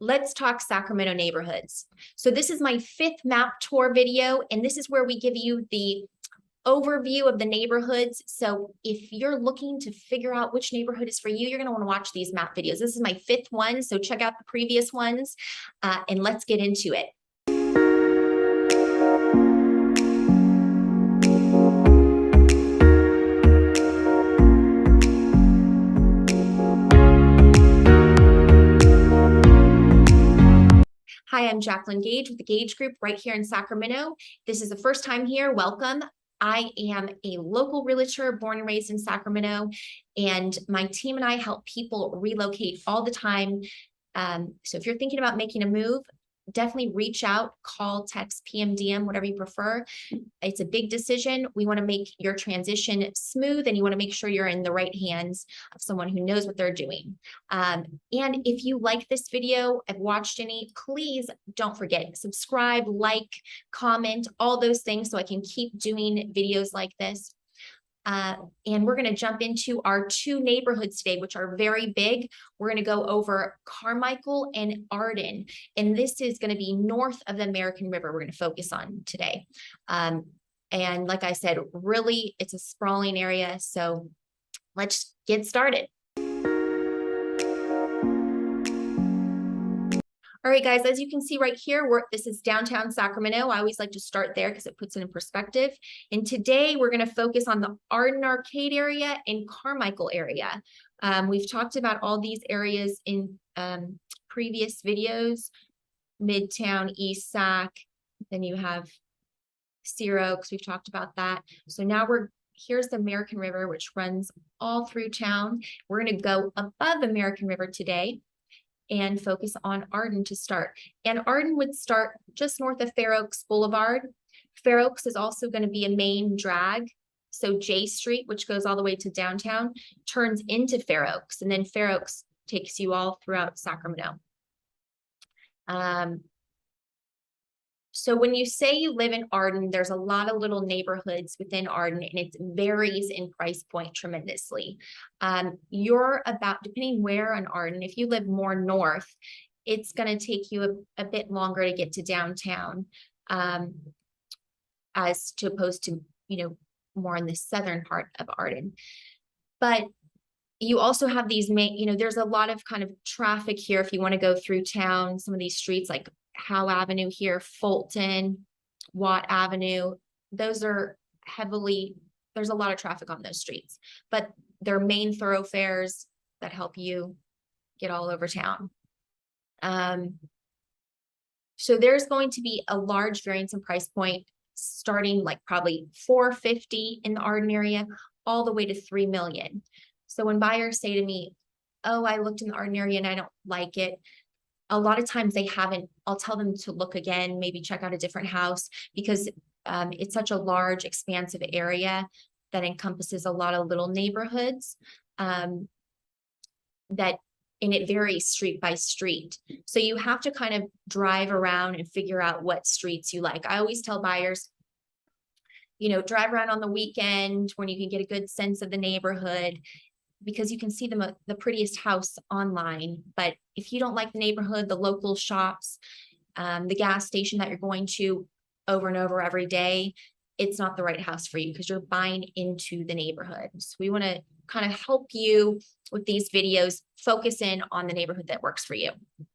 Let's talk Sacramento neighborhoods. So this is my 5th map tour video, and this is where we give you the overview of the neighborhoods. So if you're looking to figure out which neighborhood is for you, you're going to want to watch these map videos. This is my 5th one, so check out the previous ones, and let's get into it. Hi, I'm Jacqueline Gage with the Gage Group right here in Sacramento. This is the first time here. Welcome. I am a local realtor born and raised in Sacramento, and my team and I help people relocate all the time. So if you're thinking about making a move, definitely reach out, call, text, PM, DM, whatever you prefer. It's a big decision. We want to make your transition smooth, and you want to make sure you're in the right hands of someone who knows what they're doing. And if you like this video, have watched any, please don't forget, subscribe, like, comment, all those things so I can keep doing videos like this. And we're going to jump into our 2 neighborhoods today, which are very big. We're going to go over Carmichael and Arden, and this is going to be north of the American River we're going to focus on today. And like I said, really, it's a sprawling area, so let's get started. All right, guys, as you can see right here, this is downtown Sacramento. I always like to start there because it puts it in perspective. And today we're going to focus on the Arden Arcade area and Carmichael area. We've talked about all these areas in previous videos, Midtown, East Sac, then you have Sear Oaks. We've talked about that. So now here's the American River, which runs all through town. We're going to go above American River today and focus on Arden to start. And Arden would start just north of Fair Oaks Boulevard. Fair Oaks is also going to be a main drag. So J Street, which goes all the way to downtown, turns into Fair Oaks, and then Fair Oaks takes you all throughout Sacramento. So when you say you live in Arden, there's a lot of little neighborhoods within Arden, and it varies in price point tremendously. You're about, depending where in Arden, if you live more north, it's going to take you a bit longer to get to downtown, as to opposed to, more in the southern part of Arden. But you also have these main, there's a lot of kind of traffic here if you want to go through town. Some of these streets like Howe Avenue here, Fulton, Watt Avenue, those are there's a lot of traffic on those streets, but they're main thoroughfares that help you get all over town. So there's going to be a large variance in price point, starting like probably $450 in the Arden area, all the way to $3 million. So when buyers say to me, oh, I looked in the Arden area and I don't like it, a lot of times they haven't. I'll tell them to look again, maybe check out a different house, because it's such a large, expansive area that encompasses a lot of little neighborhoods, and it varies street by street. So you have to kind of drive around and figure out what streets you like. I always tell buyers, drive around on the weekend when you can get a good sense of the neighborhood, because you can see the prettiest house online. But if you don't like the neighborhood, the local shops, the gas station that you're going to over and over every day, it's not the right house for you because you're buying into the neighborhood. So we want to kind of help you with these videos, focus in on the neighborhood that works for you.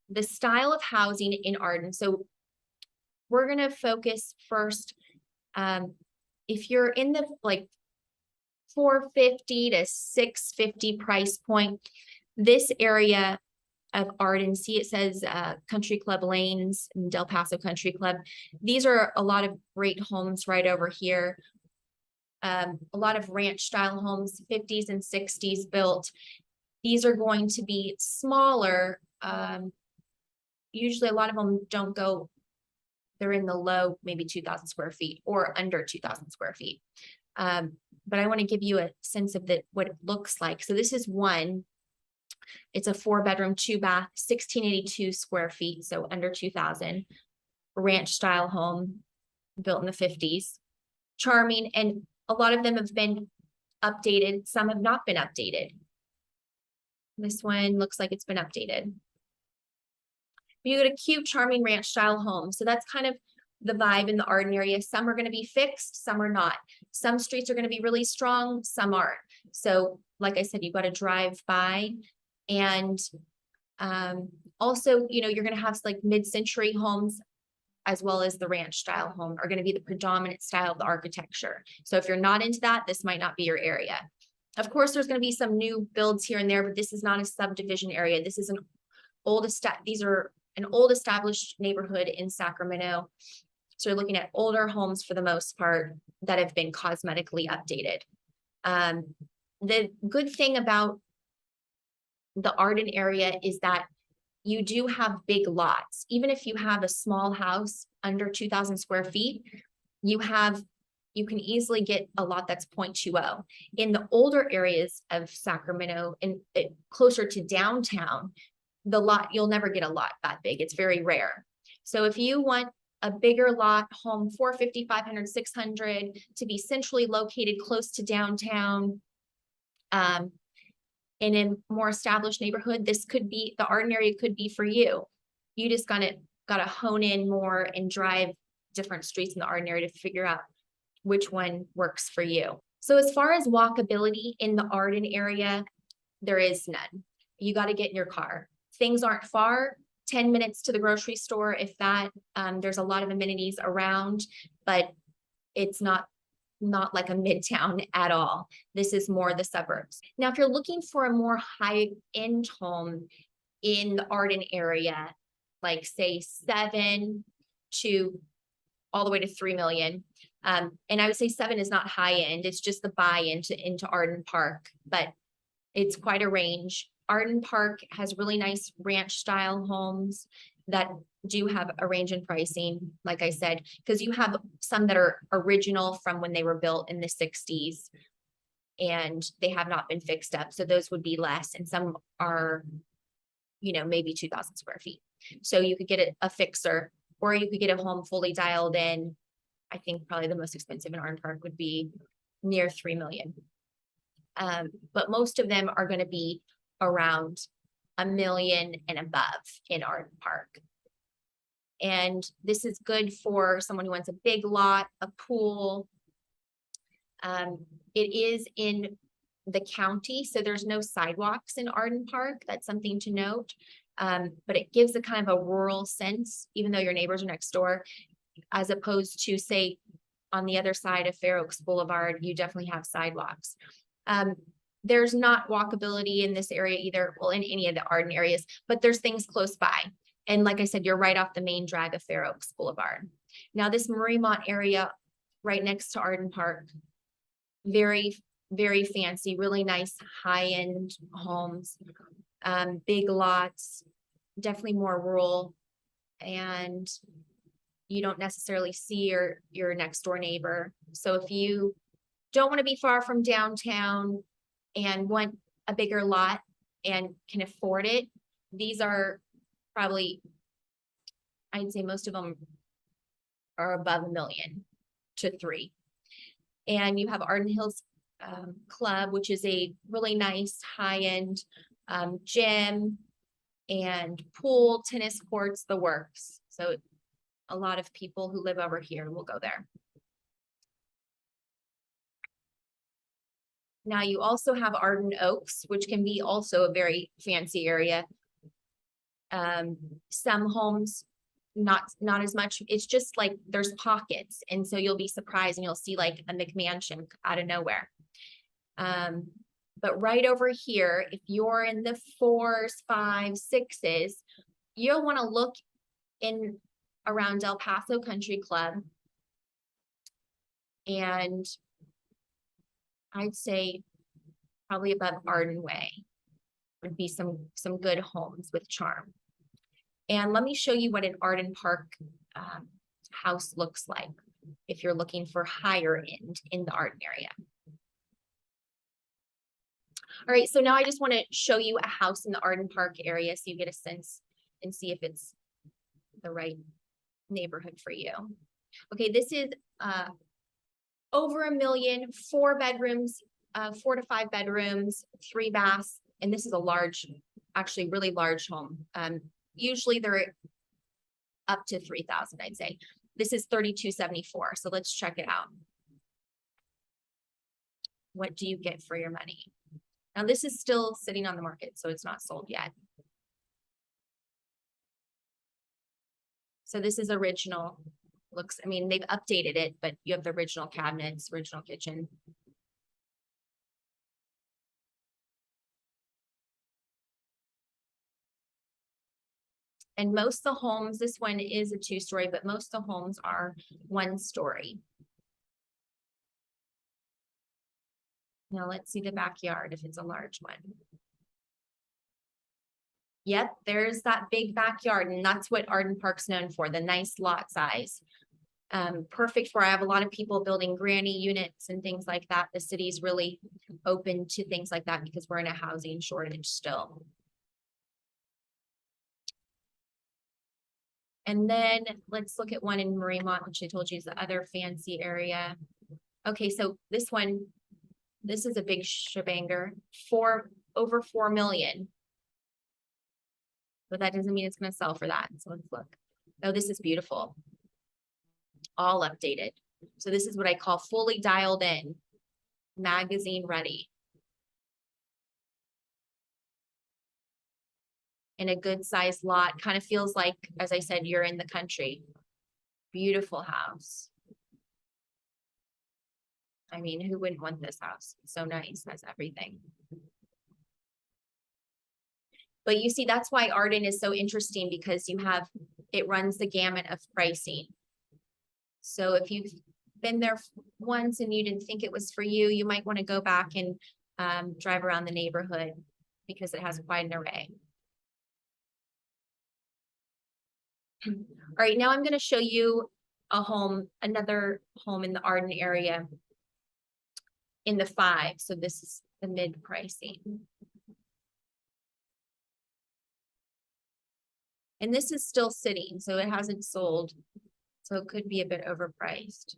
The style of housing in Arden. So we're going to focus first, if you're in the $450 to $650 price point, this area of Arden, see it says Country Club Lanes and Del Paso Country Club. These are a lot of great homes right over here. A lot of ranch style homes, 50s and 60s built. These are going to be smaller. Usually a lot of them don't go, they're in the low, maybe 2,000 square feet or under 2,000 square feet. But I want to give you a sense of what it looks like. So this is one. It's a 4-bedroom, 2-bath, 1,682 square feet, so under 2,000. Ranch style home built in the 50s. Charming, and a lot of them have been updated. Some have not been updated. This one looks like it's been updated. You get a cute, charming ranch style home. So that's kind of the vibe in the Arden area. Some are going to be fixed, some are not. Some streets are going to be really strong, some aren't. So like I said, you've got to drive by. And also, you're going to have like mid-century homes as well as the ranch style home are going to be the predominant style of the architecture. So if you're not into that, this might not be your area. Of course, there's going to be some new builds here and there, but this is not a subdivision area. This is these are an old established neighborhood in Sacramento. So you're looking at older homes for the most part that have been cosmetically updated. The good thing about the Arden area is that you do have big lots. Even if you have a small house under 2,000 square feet, you can easily get a lot that's 0.20. In the older areas of Sacramento and closer to downtown, you'll never get a lot that big. It's very rare. So if you want a bigger lot home, 450, 500, 600, to be centrally located close to downtown, in a more established neighborhood, the Arden area could be for you. You just gotta hone in more and drive different streets in the Arden area to figure out which one works for you. So as far as walkability in the Arden area, there is none. You got to get in your car. Things aren't far, 10 minutes to the grocery store, if that. There's a lot of amenities around, but it's not like a midtown at all. This is more the suburbs. Now, if you're looking for a more high-end home in the Arden area, like say 7 to all the way to 3 million. And I would say 7 is not high end. It's just the buy into Arden Park, but it's quite a range. Arden Park has really nice ranch style homes that do have a range in pricing, like I said, because you have some that are original from when they were built in the 60s and they have not been fixed up. So those would be less, and some are, maybe 2,000 square feet. So you could get a fixer, or you could get a home fully dialed in. I think probably the most expensive in Arden Park would be near 3 million. But most of them are going to be around $1 million and above in Arden Park. And this is good for someone who wants a big lot, a pool. It is in the county, so there's no sidewalks in Arden Park. That's something to note. But it gives a kind of a rural sense, even though your neighbors are next door, as opposed to, say, on the other side of Fair Oaks Boulevard, you definitely have sidewalks. There's not walkability in this area either, well, in any of the Arden areas, but there's things close by. And like I said, you're right off the main drag of Fair Oaks Boulevard. Now, this Mariemont area right next to Arden Park, very, very fancy, really nice high-end homes, big lots, definitely more rural, and you don't necessarily see your next door neighbor. So if you don't want to be far from downtown and want a bigger lot and can afford it, these are probably, I'd say most of them are above $1 million to 3. And you have Arden Hills Club, which is a really nice high-end gym and pool, tennis courts, the works. So a lot of people who live over here will go there. Now you also have Arden Oaks, which can be also a very fancy area. Some homes, not as much. It's just like there's pockets, and so you'll be surprised and you'll see like a McMansion out of nowhere. But right over here, if you're in the 4s, 5s, 6s, you'll want to look in around El Paso Country Club, and I'd say probably above Arden Way would be some good homes with charm. And let me show you what an Arden Park house looks like if you're looking for higher end in the Arden area. All right, so now I just want to show you a house in the Arden Park area so you get a sense and see if it's the right neighborhood for you. Okay, this is over $1 million, 4 bedrooms, 4 to 5 bedrooms, 3 baths, and this is a large, actually really large home. Usually they're up to 3,000, I'd say. This is 3,274. So let's check it out. What do you get for your money? Now this is still sitting on the market, so it's not sold yet. So this is original. Looks, I mean, they've updated it, but you have the original cabinets, original kitchen. And most of the homes, this one is a 2-story, but most of the homes are 1-story. Now let's see the backyard if it's a large one. Yep, there's that big backyard, and that's what Arden Park's known for, the nice lot size. Perfect for, I have a lot of people building granny units and things like that. The city's really open to things like that because we're in a housing shortage still. And then let's look at one in Mariemont, which I told you is the other fancy area. Okay, so this one, this is a big shebanger for over 4 million. But that doesn't mean it's going to sell for that. So let's look. Oh, this is beautiful. All updated. So this is what I call fully dialed in, magazine ready. In a good sized lot, kind of feels like, as I said, you're in the country. Beautiful house. I mean, who wouldn't want this house? So nice, has everything. But you see, that's why Arden is so interesting, because you have, it runs the gamut of pricing. So if you've been there once and you didn't think it was for you, you might want to go back and drive around the neighborhood, because it has quite an array. All right, now I'm going to show you a home, another home in the Arden area in the 5. So this is the mid pricing. And this is still sitting, so it hasn't sold. So it could be a bit overpriced.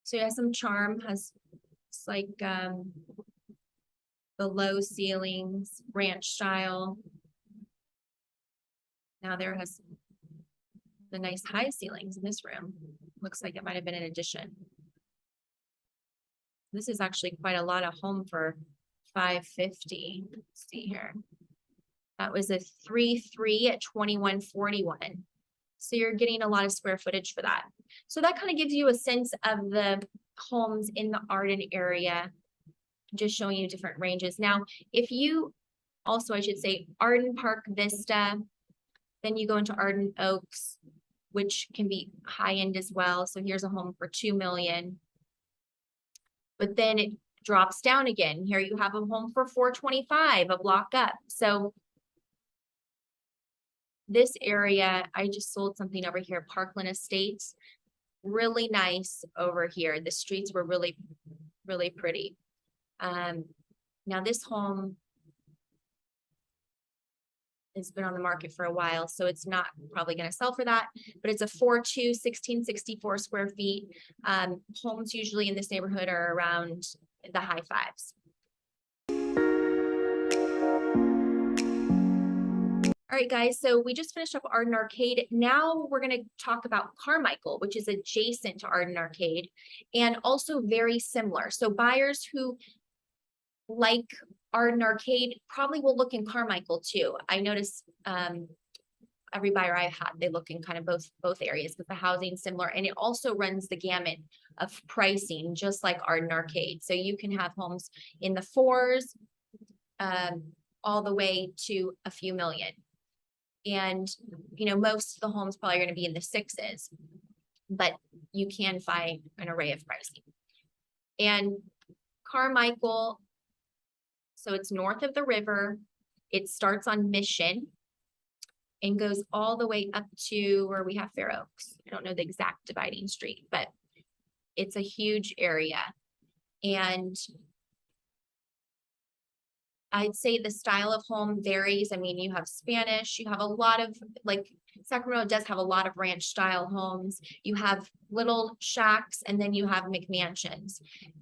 So it has some charm, has it's like the low ceilings, ranch style. Now there has the nice high ceilings in this room. Looks like it might have been an addition. This is actually quite a lot of home for $550. Let's see here. That was a 3.3 at 2141. So you're getting a lot of square footage for that. So that kind of gives you a sense of the homes in the Arden area, just showing you different ranges. Now, if you also, I should say, Arden Park Vista, then you go into Arden Oaks, which can be high end as well. So here's a home for 2 million. But then it drops down again. Here you have a home for 425, a block up. So this area, I just sold something over here, Parkland Estates. Really nice over here. The streets were really, really pretty. Now this home has been on the market for a while, so it's not probably going to sell for that, but it's a 4.2, 1664 square feet. Homes usually in this neighborhood are around the high 5s. All right, guys, so we just finished up Arden Arcade. Now we're going to talk about Carmichael, which is adjacent to Arden Arcade and also very similar. So buyers who like Arden Arcade probably will look in Carmichael too. I notice every buyer I've had, they look in kind of both areas, because the housing is similar, and it also runs the gamut of pricing, just like Arden Arcade. So you can have homes in the 4s all the way to a few million. And, you know, most of the homes probably are going to be in the 6s, but you can find an array of pricing. And Carmichael, so it's north of the river. It starts on Mission and goes all the way up to where we have Fair Oaks. I don't know the exact dividing street, but it's a huge area. And I'd say the style of home varies. I mean, you have Spanish, you have a lot of, like, Sacramento does have a lot of ranch style homes. You have little shacks, and then you have McMansions.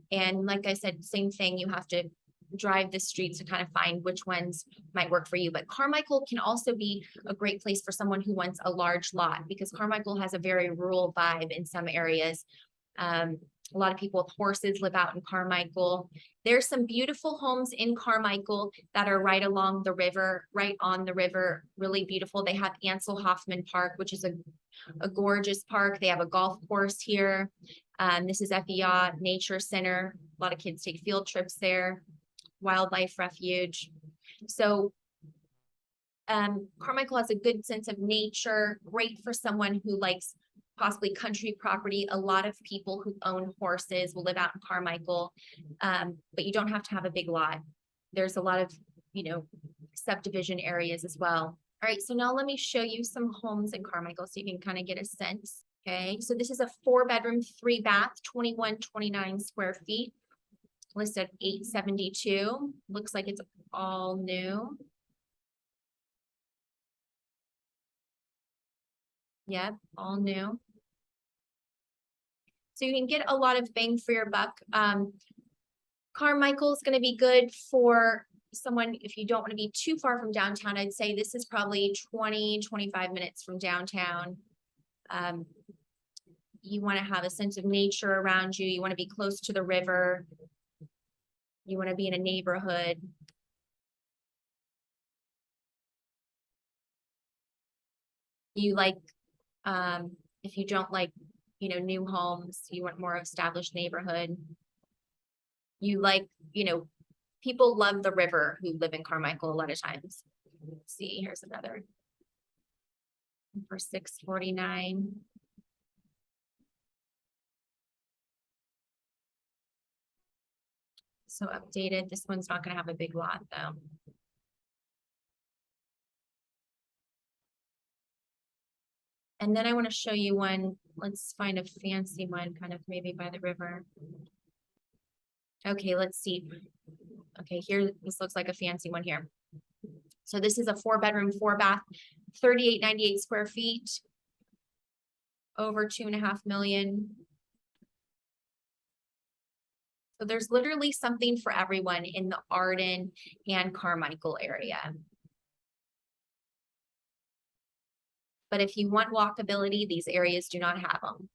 And like I said, same thing, you have to drive the streets to kind of find which ones might work for you. But Carmichael can also be a great place for someone who wants a large lot, because Carmichael has a very rural vibe in some areas. A lot of people with horses live out in Carmichael. There's some beautiful homes in Carmichael that are right along the river, right on the river, really beautiful. They have Ansel Hoffman Park, which is a gorgeous park. They have a golf course here. This is FEA Nature Center. A lot of kids take field trips there. Wildlife refuge. So Carmichael has a good sense of nature, great for someone who likes possibly country property. A lot of people who own horses will live out in Carmichael, but you don't have to have a big lot. There's a lot of, subdivision areas as well. All right, so now let me show you some homes in Carmichael so you can kind of get a sense. Okay, so this is a 4-bedroom, 3-bath, 2129 square feet, listed at $872. Looks like it's all new. Yep, all new. So you can get a lot of bang for your buck. Carmichael is going to be good for someone if you don't want to be too far from downtown. I'd say this is probably 20-25 minutes from downtown. You want to have a sense of nature around you. You want to be close to the river. You want to be in a neighborhood. You like, if you don't like, new homes, you want more established neighborhood. You like, people love the river who live in Carmichael a lot of times. Let's see, here's another for $649. So updated. This one's not going to have a big lot though. And then I want to show you one. Let's find a fancy one, kind of maybe by the river. Okay, let's see. Okay, here, this looks like a fancy one here. So this is a 4-bedroom, 4-bath, 3898 square feet, over $2.5 million. So there's literally something for everyone in the Arden and Carmichael area. But if you want walkability, these areas do not have them.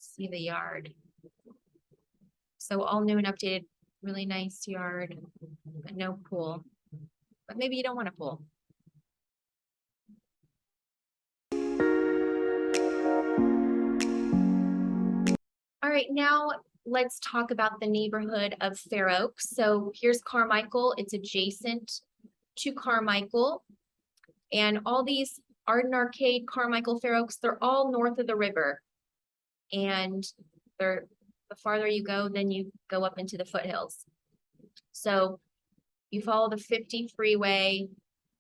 See the yard. So all new and updated, really nice yard, but no pool. But maybe you don't want a pool. All right, now let's talk about the neighborhood of Fair Oaks. So here's Carmichael. It's adjacent to Carmichael. And all these Arden Arcade, Carmichael, Fair Oaks, they're all north of the river. And the farther you go, then you go up into the foothills. So you follow the 50 freeway,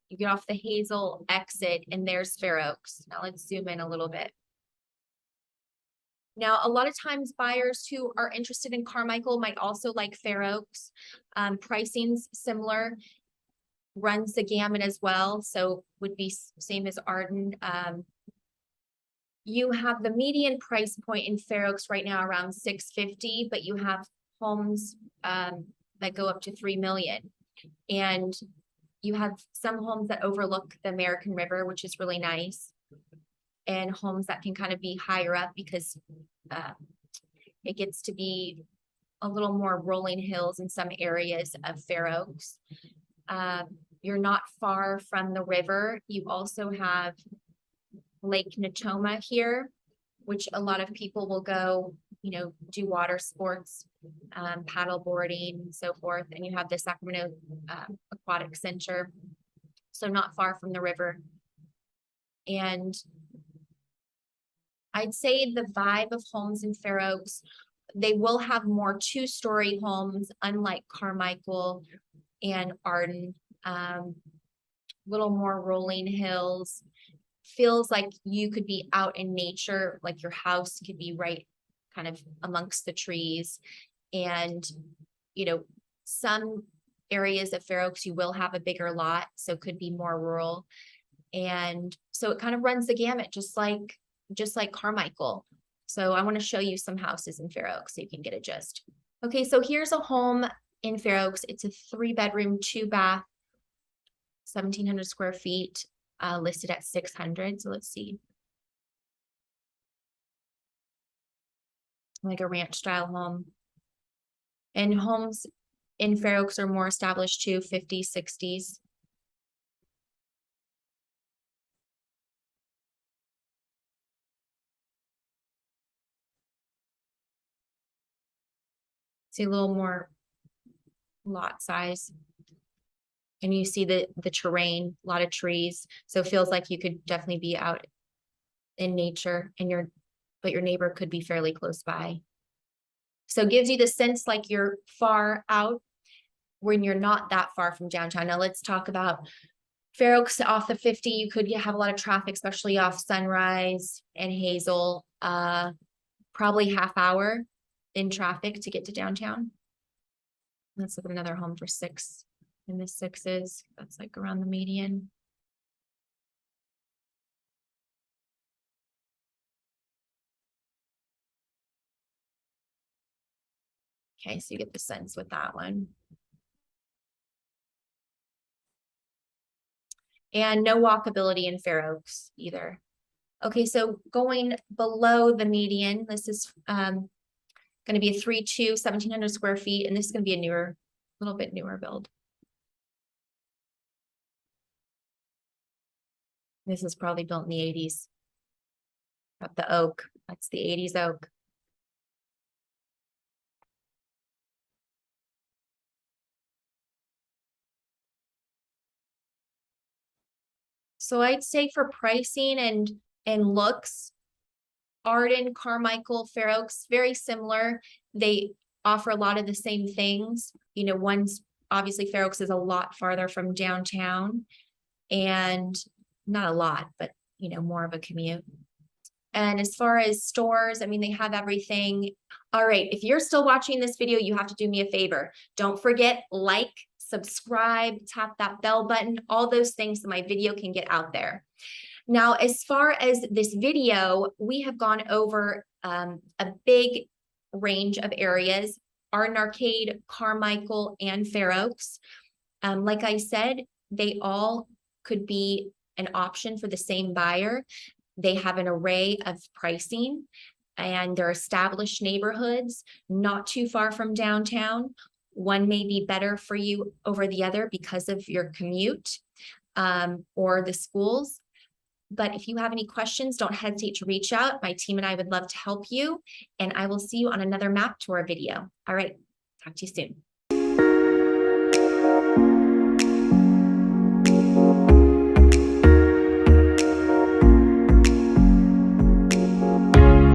you get off the Hazel exit, and there's Fair Oaks. Now let's zoom in a little bit. Now, a lot of times buyers who are interested in Carmichael might also like Fair Oaks. Pricing's similar, runs the gamut as well. So would be same as Arden. You have the median price point in Fair Oaks right now around $650, but you have homes that go up to $3 million. And you have some homes that overlook the American River, which is really nice. And homes that can kind of be higher up because it gets to be a little more rolling hills in some areas of Fair Oaks. You're not far from the river. You also have Lake Natoma here, which a lot of people will go, do water sports, paddle boarding and so forth. And you have the Sacramento Aquatic Center, so not far from the river. And I'd say the vibe of homes in Fair Oaks, they will have more 2-story homes, unlike Carmichael and Arden. Little more rolling hills. Feels like you could be out in nature, like your house could be right kind of amongst the trees. And, some areas of Fair Oaks, you will have a bigger lot, so could be more rural. And so it kind of runs the gamut, just like Carmichael. So I want to show you some houses in Fair Oaks so you can get a gist. Okay, so here's a home in Fair Oaks. It's a 3-bedroom, 2-bath, 1,700 square feet, listed at 600. So let's see. Like a ranch style home. And homes in Fair Oaks are more established too, 50s, 60s. See a little more lot size. And you see the terrain, a lot of trees. So it feels like you could definitely be out in nature, and but your neighbor could be fairly close by. So it gives you the sense like you're far out when you're not that far from downtown. Now let's talk about Fair Oaks off the 50. You could have a lot of traffic, especially off Sunrise and Hazel. Probably half hour in traffic to get to downtown. Let's look at another home for 6 in the 6s. That's like around the median. Okay, so you get the sense with that one. And no walkability in Fair Oaks either. Okay, so going below the median, this is going to be a 3-2, 1,700 square feet, and this is going to be a little bit newer build. This is probably built in the 80s. Got the oak. That's the 80s oak. So I'd say for pricing and looks, Arden, Carmichael, Fair Oaks, very similar. They offer a lot of the same things. You know, one's obviously Fair Oaks is a lot farther from downtown, and not a lot, but you know, more of a commute. And as far as stores, I mean, they have everything. All right, if you're still watching this video, you have to do me a favor. Don't forget, like, subscribe, tap that bell button, all those things so my video can get out there. Now, as far as this video, we have gone over a big range of areas: Arden Arcade, Carmichael, and Fair Oaks. Like I said, they all could be an option for the same buyer. They have an array of pricing, and they're established neighborhoods, not too far from downtown. One may be better for you over the other because of your commute or the schools. But if you have any questions, don't hesitate to reach out. My team and I would love to help you, and I will see you on another map tour video. All right, talk to you soon.